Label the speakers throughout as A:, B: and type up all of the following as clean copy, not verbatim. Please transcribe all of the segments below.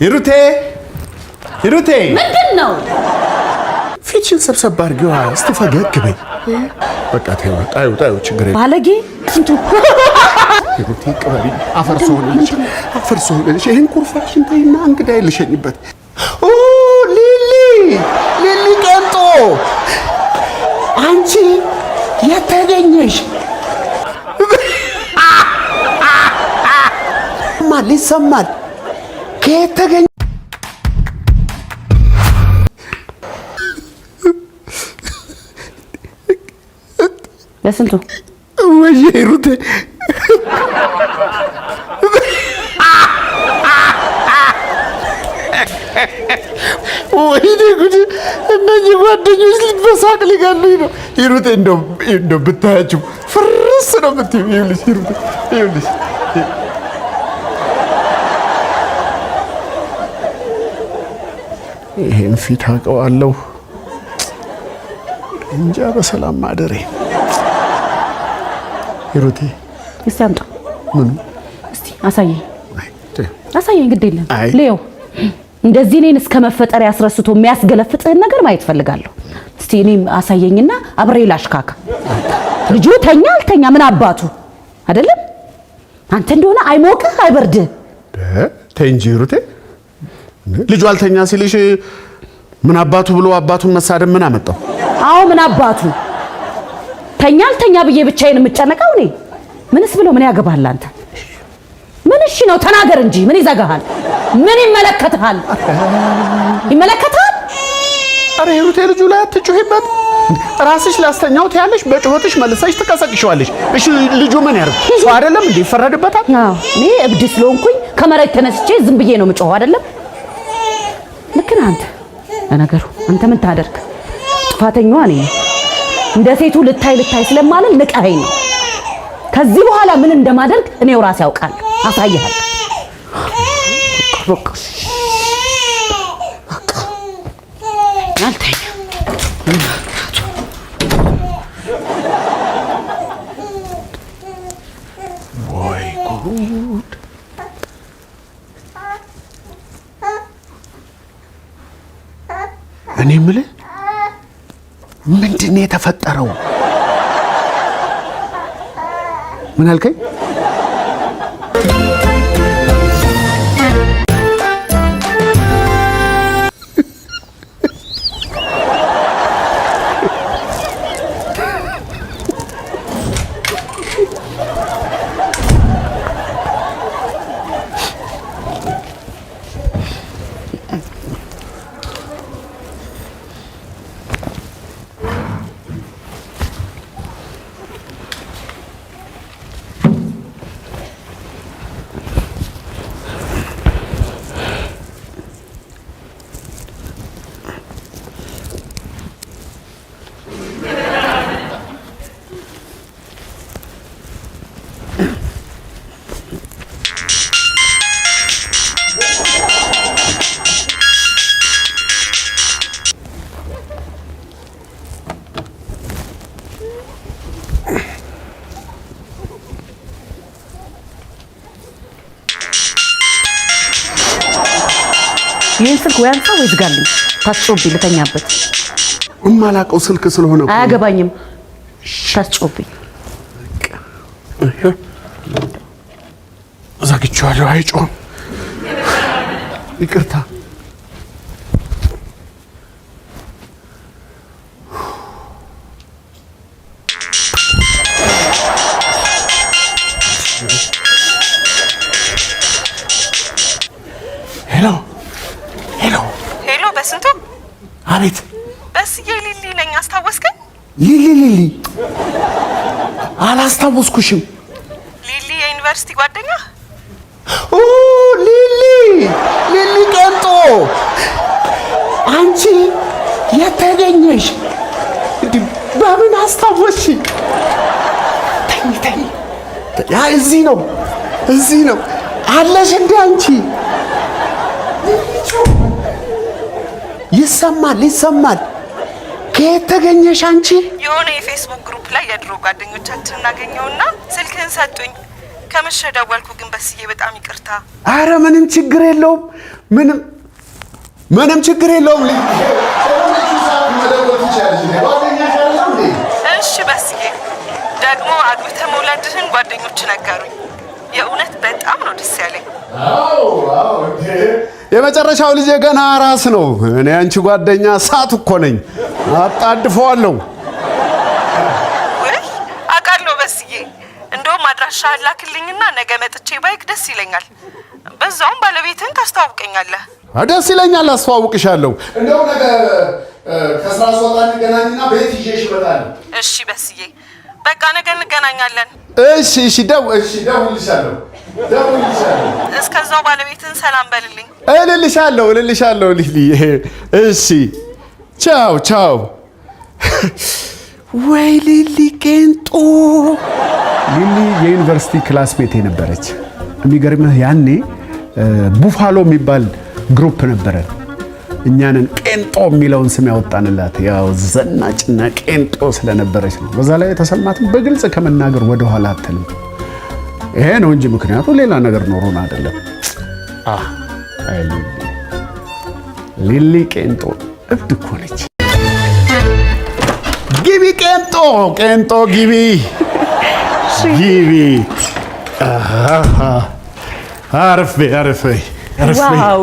A: ሂሩቴ
B: ምንድን ነው?
A: ፊትሽን ሰብሰብ አድርጊዋ እስቲ ፈገግ በይ። በቃ ታዩ ችግር የለም።
B: ባለጌ ስንቱ
A: ሂሩቴ ቅበሪ አፈርሶ ሆነልሽ። ይሄን ኩርፋሽን ተይና እንግዳ ይልሸኝበት። ኦ ሊሊ ቀንጦ አንቺ የተገኘሽ ይሰማል ከየት ተገኘ?
B: ለስንቱ
A: ወይ ሂሩቴ ወይኔ ጉድ! እነዚህ ጓደኞች ልትበሳቅ ሊገሉኝ ነው። ሂሩቴ እንደው ብታያቸው ፍርስ ነው የምትይው። ይኸውልሽ ሂሩቴ ይኸውልሽ ይሄን ፊት አውቀዋለሁ እንጃ በሰላም ማደሬ። ሂሩቴ
B: እስቲ አምጣ።
A: ምን?
B: እስቲ አሳየኝ። ግድ የለም ሌው እንደዚህ እኔን እስከ መፈጠር ያስረስቶ የሚያስገለፍጥህን ነገር ማየት ፈልጋለሁ። እስቲ እኔም አሳየኝና አብሬ ላሽካካ። ልጁ ተኛ አልተኛ ምን አባቱ አይደለም። አንተ እንደሆነ አይሞቅህ አይበርድህ።
A: ተይ እንጂ ሂሩቴ፣ ልጁ አልተኛ ሲልሽ ምን አባቱ ብሎ አባቱን መሳደብ ምን አመጣው?
B: አዎ ምን አባቱ ተኛ አልተኛ ብዬ ብቻዬን የምጨነቀው እኔ? ምንስ ብሎ ምን ያገባሃል አንተ? ምን እሺ ነው ተናገር እንጂ ምን ይዘጋሃል? ምን ይመለከታል? ይመለከታል?
A: አረ ሂሩቴ ልጁ ላይ አትጩሂበት። ራስሽ ላስተኛው ትያለሽ፣ በጩኸትሽ መልሰሽ ትቀሰቅሽዋለሽ። እሺ ልጁ ምን ያርግ? ሰው አይደለም እንዴ? ይፈረድበታል።
B: አዎ እኔ እብድ ስለሆንኩኝ ከመሬት ተነስቼ ዝም ብዬ ነው የምጮኸው አይደለም? ልክ ነህ አንተ። ለነገሩ አንተ ምን ታደርግ? ጥፋተኛዋ እኔ ነኝ። እንደ ሴቱ ልታይ ስለማልን ንቀኸኝ ነው። ከዚህ በኋላ ምን እንደማደርግ እኔው ራሴ ያውቃለሁ። አሳይሃለሁ። አልተኛ
A: ወይ ጉድ! እኔ የምልህ ምንድን ነው የተፈጠረው? ምን አልከኝ?
B: ይሄን ስልክ ወይ አንተ ወይ ዝጋልኝ። ታስጮብኝ ልተኛበት።
A: እማላቀው ስልክ ስለሆነ
B: አያገባኝም። ታስጮብኝ።
A: ዘግቼዋለሁ። አይጮህም። ይቅርታ። ሄሎ
C: በስንቱ?
A: አቤት።
C: በስዬ ሊሊ ነኝ። አስታወስከኝ?
A: ሊሊ አላስታወስኩሽም።
C: ሊሊ የዩኒቨርሲቲ ጓደኛ?
A: ኦ ሊሊ ቀንጦ አንቺ የተገኘሽ በምን አስታወስሽ? ተይ ያ እዚህ ነው አለሽ እንደ አንቺ ይሰማል። ከየት ተገኘሽ አንቺ?
C: የሆነ የፌስቡክ ግሩፕ ላይ የድሮ ጓደኞቻችን እናገኘውና ስልክህን ሰጡኝ። ከመሸ ደወልኩ፣ ግን በስዬ በጣም ይቅርታ።
A: አረ ምንም ችግር የለውም። ምንም ችግር የለውም።
C: እሺ በስዬ ደግሞ አግብተህ መውለድህን ጓደኞች ነገሩኝ። የእውነት በጣም ነው ደስ ያለኝ።
A: የመጨረሻው ልጅ ገና ራስ ነው። እኔ አንቺ ጓደኛ እሳት እኮ ነኝ፣ አጣድፈዋለሁ።
C: ወይ አውቃለሁ በስዬ። እንደውም አድራሻህን ላክልኝና ነገ መጥቼ ባይክ ደስ ይለኛል። በዛውም ባለቤትህን ታስተዋውቀኛለህ።
A: ደስ ይለኛል፣ አስተዋውቅሻለሁ። እንደው ነገ ከስራ ስወጣ እንገናኝና ቤት ይዤሽ እመጣለሁ።
C: እሺ በስዬ በቃ ነገ እንገናኛለን።
A: እሺ ደውልልሻለሁ።
C: እስከዛው ባለቤትን ሰላም በልልኝ።
A: እልልሻለሁ ሊሊ። እሺ ቻው። ወይ ሊሊ ቄንጦ። ሊሊ የዩኒቨርሲቲ ክላስሜት ነበረች። የሚገርምህ ያኔ ቡፋሎ የሚባል ግሩፕ ነበረ። እኛንን ቄንጦ የሚለውን ስም ያወጣንላት ያው ዘናጭና ቄንጦ ስለነበረች ነው። በዛ ላይ የተሰማትን በግልጽ ከመናገር ወደ ኋላ አትልም። ይሄ ነው እንጂ ምክንያቱ ሌላ ነገር ኖሮን አይደለም። ሊሊ ቄንጦ እብድ እኮ ነች። ግቢ ቄንጦ ግቢ። አረፍ።
D: ዋው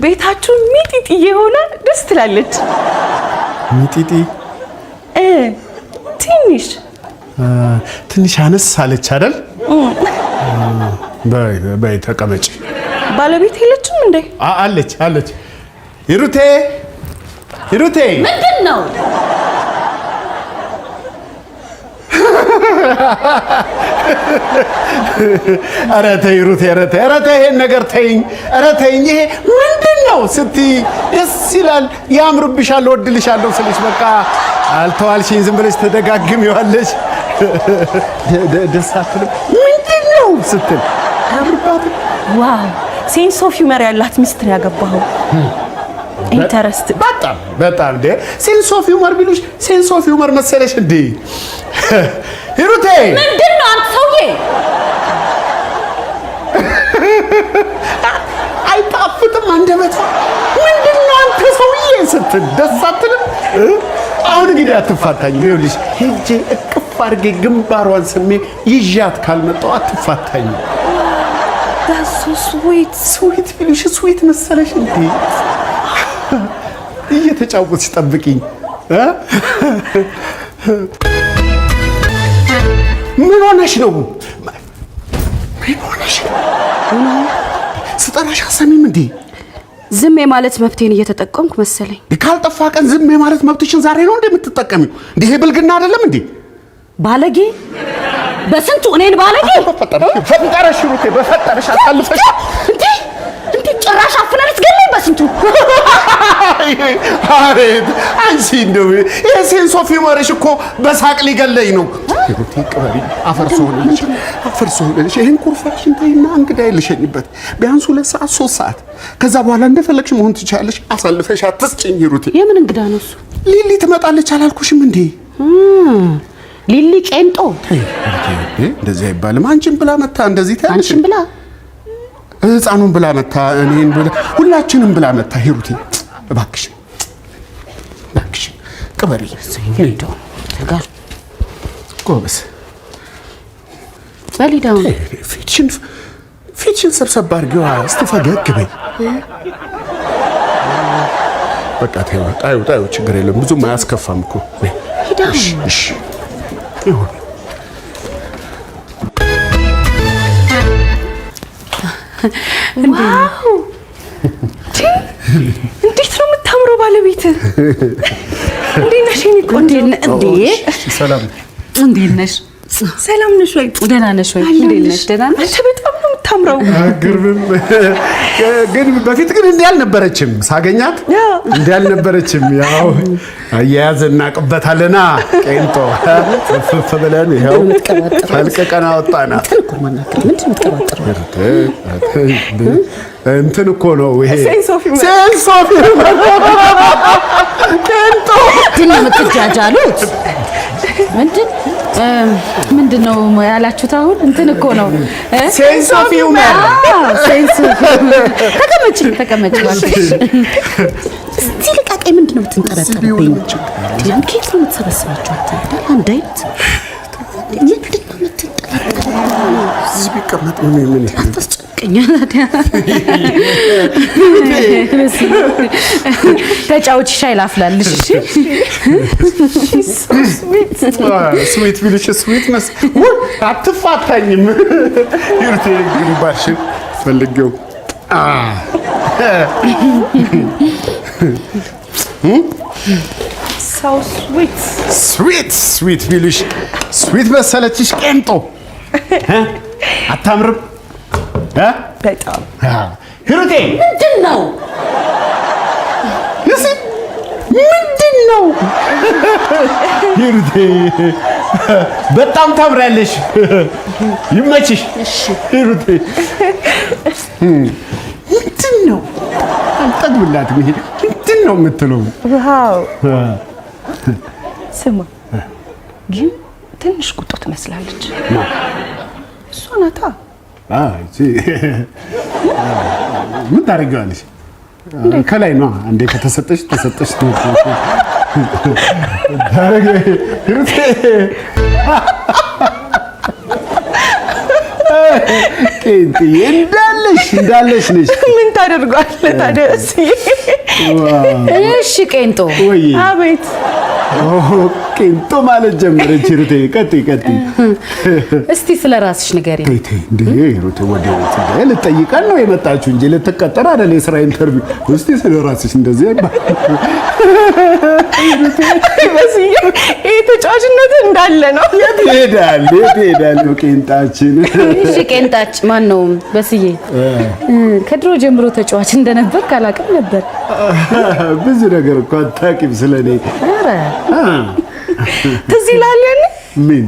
D: ቤታችሁ ሚጢጢ የሆነ ደስ ትላለች።
A: ሚጢጢ ትንሽ አነስ አለች አይደል? በይ ተቀመጪ።
D: ባለቤት የለችም እንዴ?
A: አለች። ሂሩቴ
B: ምንድን ነው?
A: ኧረ ተይ ሂሩቴ፣ ኧረ ተይ ይሄን ነገር ተይኝ። ኧረ ተይኝ። ይሄ ምንድን ነው ስትይ ደስ ይላል፣ ያምርብሻል፣ እወድልሻለሁ ስልሽ በቃ አልተዋልሽኝ፣ ዝም ብለሽ ተደጋግሚዋለሽ። ደስ አትልም? ምንድን ነው ስትል አያምርባትም?
D: ዋው ሴንስ ኦፍ ሂውመር ያላት ሚስት ነው ያገባኸው። ኢንተረስት
A: በጣም እንደ ሴንስ ኦፍ ሂውመር ቢሉሽ ሴንስ ኦፍ ሂውመር መሰለሽ እንዴ? ሂሩቴ
B: ምንድን ነው አንተ ሰውዬ?
A: አይጣፍጥም አንደበቷ። ምንድን ነው አንተ ሰውዬ ስትል ደስ አትልም? አሁን እንግዲህ አትፋታኝ። ይኸውልሽ ሄጄ እቅፍ አድርጌ ግንባሯን ስሜ ይዣት ካልመጣሁ አትፋታኝ። ስዊት ቢሉሽ ስዊት መሰለሽ እንዴ? እየተጫወትሽ ጠብቂኝ። ምን ሆነሽ ነው? ስጠራሽ አሰሚም እንዴ?
D: ዝም የማለት መብቴን እየተጠቀምኩ መሰለኝ።
A: ካልጠፋ ቀን ዝም የማለት መብትሽን ዛሬ ነው እንደምትጠቀሚው? እንዴ ብልግና አይደለም እንዴ?
B: ባለጌ በስንቱ እኔን ባለጌ
A: ፈጠረሽ ሩቴ፣ በፈጠረሽ አሳልፈሽ
B: እንዴ ጭራሽ አፍነን ልትገለኝ በስንቱ።
A: አሬት አንቺ እንደው የሴንስ ኦፍ ሂውመርሽ እኮ በሳቅ ሊገለኝ ነው። ሩቴ ቅበሪ። አፈርሶ ሆነልሽ። ይሄን ኩርፋሽን ተይና እንግዳ ልሸኝበት ቢያንስ 2 ሰዓት 3 ሰዓት። ከዛ በኋላ እንደፈለግሽ መሆን ትችያለሽ። አሳልፈሽ አትስጭኝ ሩቴ።
B: የምን እንግዳ ነው እሱ?
A: ሊሊ ትመጣለች አላልኩሽም እንዴ?
B: ሊሊ ቄንጦ
A: እንደዚህ አይባልም። አንቺን ብላ መታ እንደዚህ ታያለሽ።
B: አንቺን ብላ
A: ህፃኑን ብላ መታ፣ እኔን ብላ፣ ሁላችንም ብላ መታ። ሂሩቴ እባክሽ ቅበሪ።
B: ሄዶ ተጋር
A: ጎበስ
B: በሊዳው
A: ፊትሽን ሰብሰብ አድርጊዋ። እስቲ ፈገግ በይ። በቃ ታዩ ችግር የለም፣ ብዙም አያስከፋም እኮ። እሺ ይሁን።
D: ዋው እንዴት ነው የምታምረው ባለቤት። እንዴት ነሽ የኔ ቆንጆ?
A: ሰላም
B: እንዴት ነሽ?
D: ሰላም ነሽ ወይ?
B: ደህና ነሽ ወይ? እንዴት ነሽ? ደህና ነሽ?
D: አንተ በጣም ነው የምታምረው።
A: አግርብም ግን በፊት ግን እንዲህ አልነበረችም። ሳገኛት እንዲህ አልነበረችም። ያው አያያዝ እናቅበታለና ቄንጦ ፍፍ ብለን ይኸው ፈልቅቀን አወጣናት። እንትን እኮ ነው ይሄ ሴንስ ኦፍ ሂውመር። ቄንጦ
B: የምትጃጃሉት ምንድን ምንድነው ያላችሁት? አሁን እንትን እኮ ነው
A: ሴንስ ኦፍ ሂውመር።
B: ሴንስ ኦፍ ተቀመጭ እስቲ ልቃቄ ምንድነው የምትንጠረጠረብኝ? ኬት ነው የምትሰበስባችሁ? አታይደል? አንድ አይነት ምንድነው የምትንጠረጠረው?
A: እዚህ ቢቀመጥ ምን
B: አታስጨንቀኝ ታዲያ። ተጫውቺ ሻይ ላፍላልሽ። እሺ
A: ስዊት ቢልሽ ስዊት መስ አትፋታኝም። ይርቴ ግንባርሽን ፈልጌው
D: ሰው
A: ስዊት ቢልሽ ስዊት መሰለችሽ ቄንጦ አታምርም?
D: በጣም
A: ሂሩቴ
B: ምንድነው?
A: ምንድነው? ሂሩቴ በጣም ታምራለሽ። ይመችሽ። እሺ ሂሩቴ ምንድነው? አልጠግብላትም። ይሄ ምንድነው የምትለው?
D: ዋው ስማ፣ ግን ትንሽ ቁጦ ትመስላለች። እሷ ናታ።
A: ምን ታደርጊዋለሽ? ከላይ ነው አንዴ ከተሰጠሽ ተሰጠሽ ነው። ቄንጥዬ እንዳለሽ ነሽ።
D: ምን ታደርጓለህ ታዲያ?
B: እሺ ቄንጦ።
D: አቤት
A: ቄንጦ ማለት ጀመረች ሂሩቴ። ቀጥይ።
B: እስቲ ስለ ራስሽ ንገሪኝ።
A: እንዴ ሂሩቴ ወዴት ልትጠይቀን ነው የመጣችሁ እንጂ ልትቀጠር አይደል? የሥራ ኢንተርቪው። እስቲ ስለ ራስሽ እንደዚህ አይባል።
D: በስዬ ይሄ ተጫዋችነት እንዳለ ነው።
A: የት ይሄዳል ቄንጣችን?
B: እሺ ቄንጣች ማን ነው? በስዬ ከድሮ ጀምሮ ተጫዋች እንደነበር ካላቅም ነበር።
A: ብዙ ነገር እኮ አታውቂም ስለኔ።
B: ኧረ
D: ትዝ ይላል ያኔ
A: ምን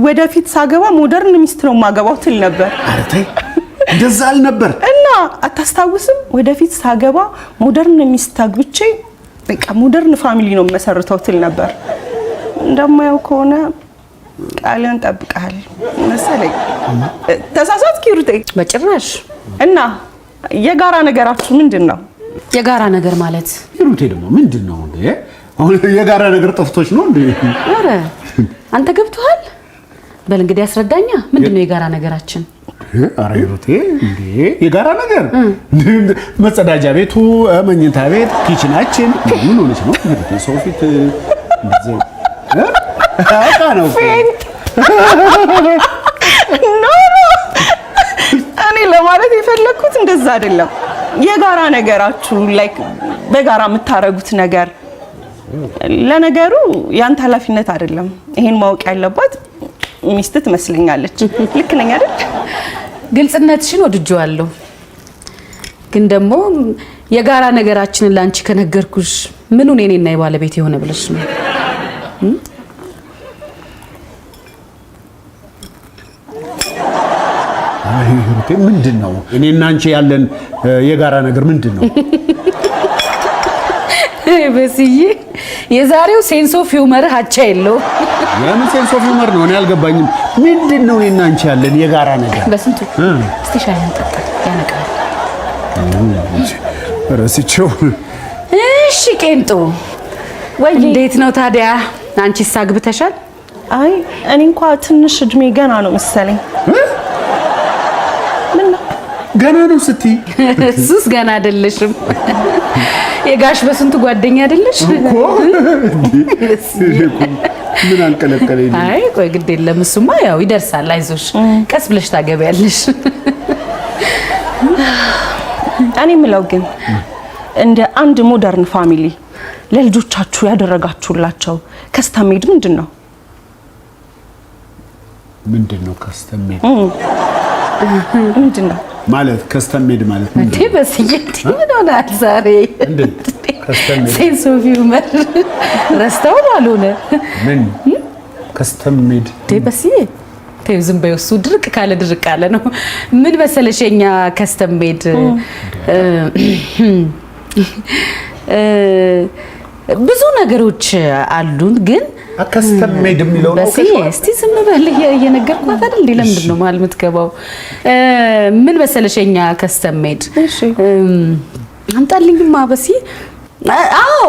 D: ወደፊት ሳገባ ሞደርን ሚስት ነው ማገባው ትል ነበር።
A: ኧረ ተይ እንደዛ አልነበር
D: እና አታስታውስም? ወደፊት ሳገባ ሞደርን ሚስት አግብቼ በቃ ሞደርን ፋሚሊ ነው መሰረተው ትል ነበር። እንደማየው ከሆነ ቃልን ጠብቀሃል መሰለኝ። ተሳሳትክ ሂሩቴ?
B: በጭራሽ።
D: እና የጋራ ነገራችሁ ምንድነው?
B: የጋራ ነገር ማለት
A: ሂሩቴ ደግሞ ምንድነው እንዴ? አሁን የጋራ ነገር ጠፍቶሽ ነው እንዴ?
B: ኧረ አንተ ገብቶሃል? በል እንግዲህ አስረዳኛ። ምንድነው የጋራ ነገራችን?
A: ኧረ ሂሩቴ እንዴ የጋራ ነገር መጸዳጃ ቤቱ፣ መኝታ ቤት፣ ኪችናችን ምን ሆነች ነው ሂሩቴ? ሰው ፊት እንደዚህ አቃ ነው
D: ኖ እኔ ለማለት የፈለኩት እንደዛ አይደለም። የጋራ ነገራችሁ ላይክ በጋራ የምታረጉት ነገር። ለነገሩ ያንተ ኃላፊነት አይደለም። ይሄን ማወቅ ያለባት ሚስት ትመስለኛለች። ልክ ነኝ አይደል?
B: ግልጽነትሽን ወድጄዋለሁ። ግን ደግሞ የጋራ ነገራችንን ላንቺ ከነገርኩሽ ምኑን የኔና የባለቤት የሆነ ብለሽ ነው?
A: አይ ሂሩቴ ምንድነው? እኔና አንቺ ያለን የጋራ ነገር ምንድነው?
B: በስዬ የዛሬው ሴንስ ኦፍ ሂውመር አቻ የለው።
A: የምን ሴንስ ኦፍ ሂውመር ነው? እኔ አልገባኝም። ምንድነው እኔና አንቺ ያለን የጋራ ነገር?
B: በስንቱ እስቲ ሻይ እንጠጣ ያነቃል።
A: ረስቼው።
B: እሺ ቄንጦ ወይ እንዴት ነው ታዲያ? አንቺስ አግብተሻል?
D: አይ እኔ እንኳን ትንሽ እድሜ ገና ነው መሰለኝ።
A: ገና ነው ስትይ?
B: እሱስ ገና አይደለሽም። የጋሽ በስንቱ ጓደኛ አይደለሽ
A: እኮ። ምን አንቀለቀለኝ?
B: አይ ቆይ ግድ የለም እሱማ ያው ይደርሳል። አይዞሽ ቀስ ብለሽ ታገቢያለሽ።
D: እኔ የምለው ግን እንደ አንድ ሞደርን ፋሚሊ ለልጆቻችሁ ያደረጋችሁላቸው ከስተም ሜድ ምንድነው?
A: ምንድነው ከስተም ሜድ?
D: ምንድነው
A: ማለት? ከስተም ሜድ ማለት
B: እንዴ? በስዬ ምን ሆናል ዛሬ?
A: ከስተም ሜድ
B: ሴንስ ኦፍ ሂውመር ረስተው አልሆነ።
A: ምን ከስተም ሜድ?
B: በስዬ ተይው ዝም በይው። እሱ ድርቅ ካለ ድርቅ ካለ ነው። ምን መሰለሽ የኛ ከስተም ሜድ ብዙ ነገሮች አሉን፣ ግን
A: ከስተም ሜድ የሚለው ነው
B: በሲ እስቲ ዝም በል እየነገርኳት አይደል እንዴ ለምንድን ነው መሀል የምትገባው ምን መሰለሽኛ ከስተም ሜድ
D: እሺ
B: አምጣልኝማ በሲ አዎ